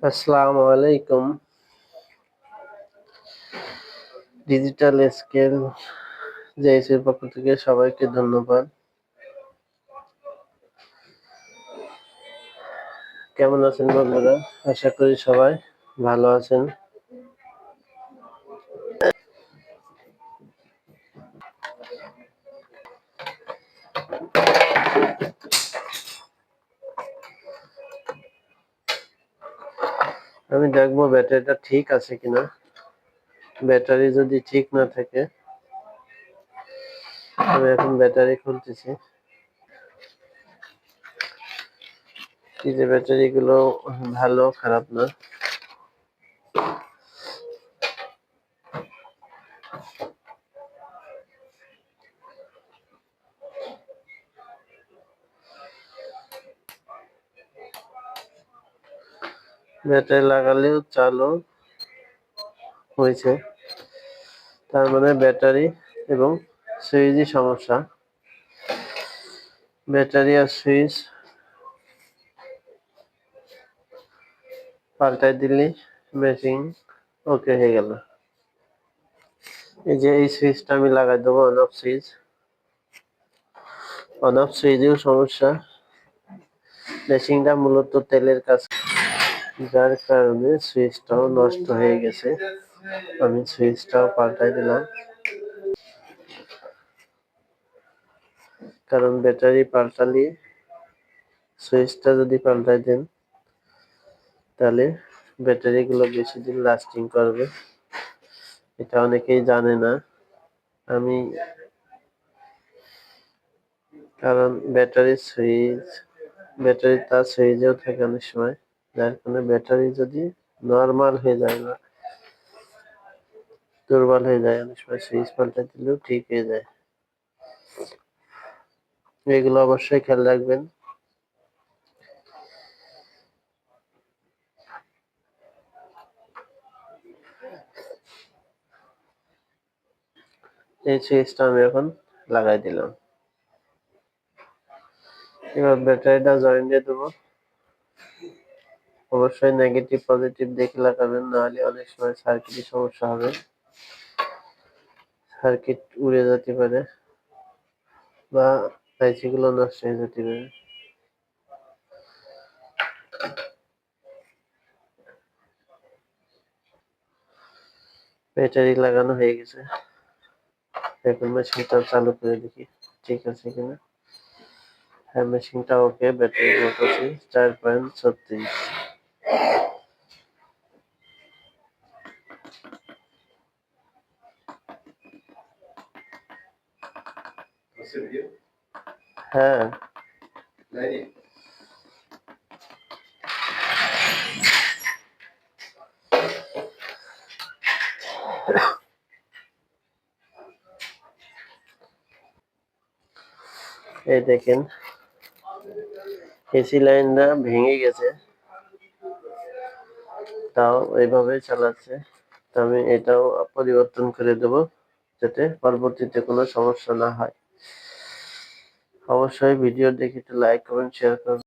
আসসালামু আলাইকুম। Digital scale জেএসির পক্ষ থেকে সবাইকে ধন্যবাদ। কেমন আছেন বন্ধুরা? আশা করি সবাই ভালো আছেন। আমি দেখবো ব্যাটারিটা ঠিক আছে কিনা। ব্যাটারি যদি ঠিক না থাকে, আমি এখন ব্যাটারি খুলতেছি। এই যে ব্যাটারি গুলো ভালো খারাপ না। ব্যাটারি লাগালেও চালু হয়েছে, তার মানে ব্যাটারি এবং সুইচই সমস্যা। ব্যাটারি আর সুইচ পাল্টাই দিলে মেশিন ওকে হয়ে গেল। এই যে এই সুইচটা আমি লাগাই দেবো, on off switch. On off সুইচেও সমস্যা। মেশিনটা মূলত তেলের কাজ, যার কারণে সুইচটাও নষ্ট হয়ে গেছে। আমি সুইচটাও পাল্টাই দিলাম, কারণ ব্যাটারি পাল্টালে সুইচটা যদি পাল্টাই দেন তাহলে ব্যাটারি গুলো বেশি দিন লাস্টিং করবে। এটা অনেকেই জানে না। আমি কারণ ব্যাটারি তার সুইচেও থাকে অনেক সময়, যার কারণে ব্যাটারি যদি নর্মাল হয়ে যায় বা দুর্বল হয়ে যায়, অনেক সময় সুইচ পাল্টাই দিলেও ঠিক হয়ে যায়। এগুলো অবশ্যই খেয়াল রাখবেন। এই সুইচটা আমি এখন লাগাই দিলাম। এবার ব্যাটারিটা জয়েন দিয়ে দেবো। অবশ্যই নেগেটিভ পজিটিভ দেখে লাগাবেন, নাহলে অনেক সময় সার্কিটে সমস্যা হবে। সার্কিট উড়ে যেতে পারে বা আইসি গুলো নষ্ট হয়ে যেতে পারে। ব্যাটারি লাগানো হয়ে গেছে। এখন মেশিনটা চালু করে দেখি ঠিক আছে কিনা। হ্যাঁ, মেশিনটা ওকে। ব্যাটারি বলতেছি 4.36। হ্যাঁ, এই দেখেন এসি লাইনটা ভেঙে গেছে, তাও এইভাবে চালাচ্ছে। তো আমি এটাও পরিবর্তন করে দেব, যাতে পরবর্তীতে কোনো সমস্যা না হয়। অবশ্যই ভিডিও দেখে একটু লাইক কমেন্ট শেয়ার করবেন।